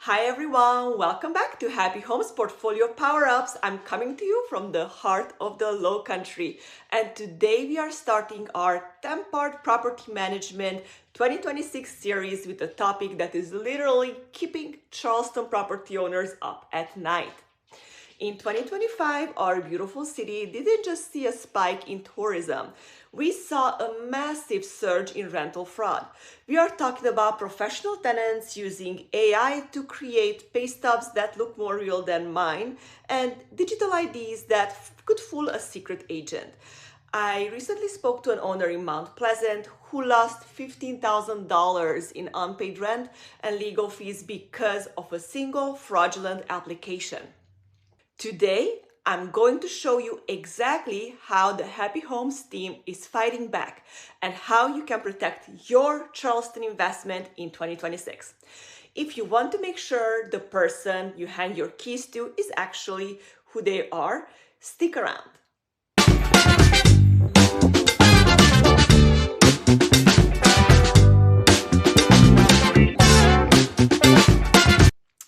Hi everyone, welcome back to Happy Homes Portfolio Power-Ups. I'm coming to you from the heart of the Low Country, and today we are starting our 10-part property management 2026 series with a topic that is literally keeping Charleston property owners up at night. In 2025, our beautiful city didn't just see a spike in tourism. We saw a massive surge in rental fraud. We are talking about professional tenants using AI to create pay stubs that look more real than mine and digital IDs that could fool a secret agent. I recently spoke to an owner in Mount Pleasant who lost $15,000 in unpaid rent and legal fees because of a single fraudulent application. Today, I'm going to show you exactly how the Happy Homes team is fighting back and how you can protect your Charleston investment in 2026. If you want to make sure the person you hand your keys to is actually who they are, stick around.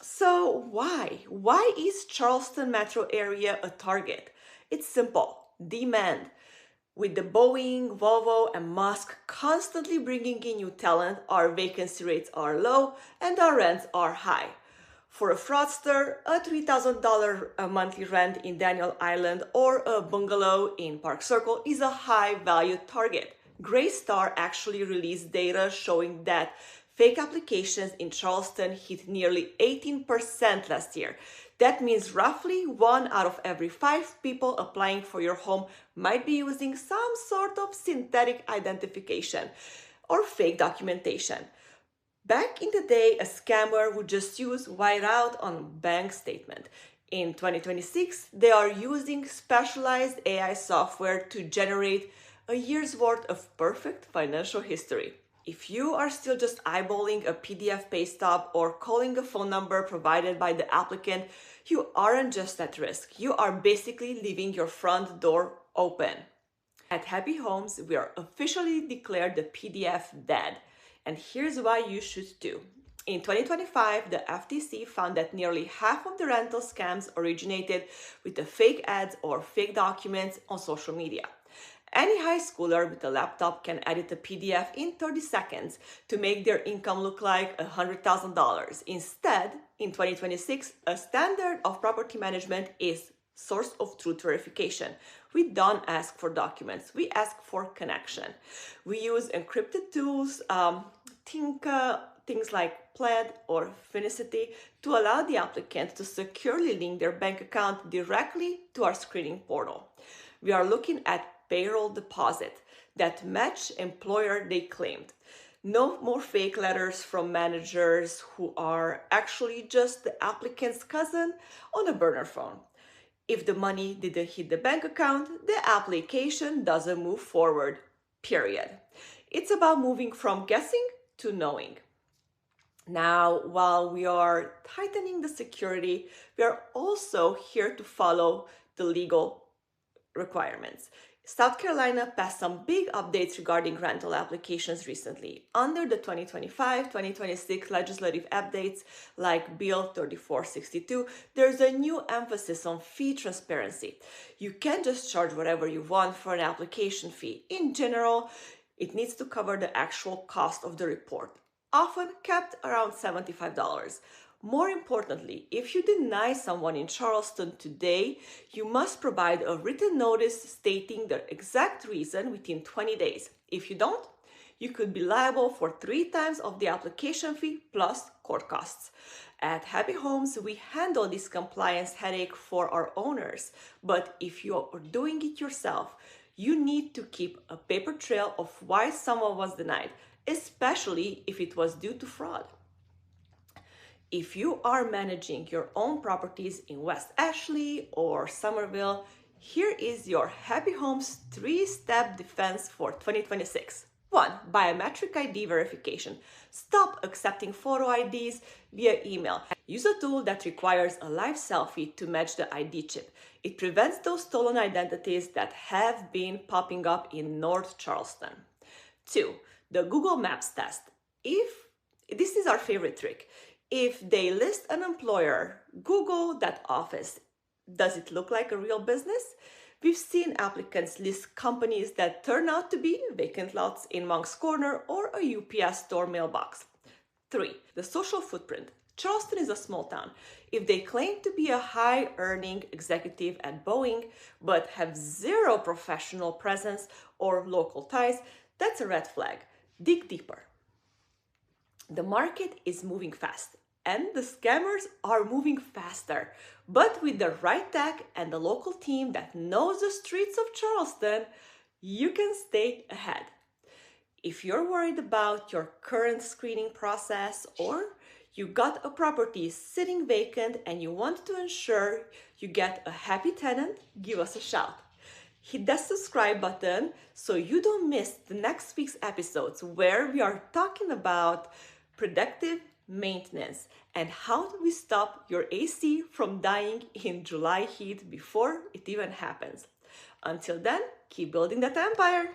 So why? Why is Charleston metro area a target? It's simple, demand. With the Boeing, Volvo, and Musk constantly bringing in new talent, our vacancy rates are low and our rents are high. For a fraudster, a $3,000 a monthly rent in Daniel Island or a bungalow in Park Circle is a high-value target. Greystar actually released data showing that fake applications in Charleston hit nearly 18% last year. That means roughly 1 out of every 5 people applying for your home might be using some sort of synthetic identification or fake documentation. Back in the day, a scammer would just use white out on bank statement. In 2026, they are using specialized AI software to generate a year's worth of perfect financial history. If you are still just eyeballing a PDF pay stub or calling a phone number provided by the applicant, you aren't just at risk. You are basically leaving your front door open. At Happy Homes, we are officially declared the PDF dead. And here's why you should too. In 2025, the FTC found that nearly half of the rental scams originated with the fake ads or fake documents on social media. Any high schooler with a laptop can edit a PDF in 30 seconds to make their income look like $100,000. Instead, in 2026, a standard of property management is source of truth verification. We don't ask for documents, we ask for connection. We use encrypted tools, things like Plaid or Finicity, to allow the applicant to securely link their bank account directly to our screening portal. We are looking at payroll deposit that match employer they claimed. No more fake letters from managers who are actually just the applicant's cousin on a burner phone. If the money didn't hit the bank account, the application doesn't move forward, period. It's about moving from guessing to knowing. Now, while we are tightening the security, we are also here to follow the legal requirements. South Carolina passed some big updates regarding rental applications recently. Under the 2025-2026 legislative updates like Bill 3462, there's a new emphasis on fee transparency. You can't just charge whatever you want for an application fee. In general, it needs to cover the actual cost of the report, often kept around $75. More importantly, if you deny someone in Charleston today, you must provide a written notice stating the exact reason within 20 days. If you don't, you could be liable for 3 times of the application fee plus court costs. At Happy Homes, we handle this compliance headache for our owners. But if you are doing it yourself, you need to keep a paper trail of why someone was denied, especially if it was due to fraud. If you are managing your own properties in West Ashley or Somerville, here is your Happy Homes 3-step defense for 2026. 1. Biometric ID verification. Stop accepting photo IDs via email. Use a tool that requires a live selfie to match the ID chip. It prevents those stolen identities that have been popping up in North Charleston. 2. The Google Maps test. This is our favorite trick. If they list an employer, Google that office. Does it look like a real business? We've seen applicants list companies that turn out to be vacant lots in Monk's Corner or a UPS store mailbox. 3. The social footprint. Charleston is a small town. If they claim to be a high-earning executive at Boeing but have zero professional presence or local ties, that's a red flag. Dig deeper. The market is moving fast and the scammers are moving faster. But with the right tech and the local team that knows the streets of Charleston, you can stay ahead. If you're worried about your current screening process or you got a property sitting vacant and you want to ensure you get a happy tenant, give us a shout. Hit that subscribe button so you don't miss the next week's episodes where we are talking about predictive maintenance and how do we stop your AC from dying in July heat before it even happens. Until then, keep building that empire.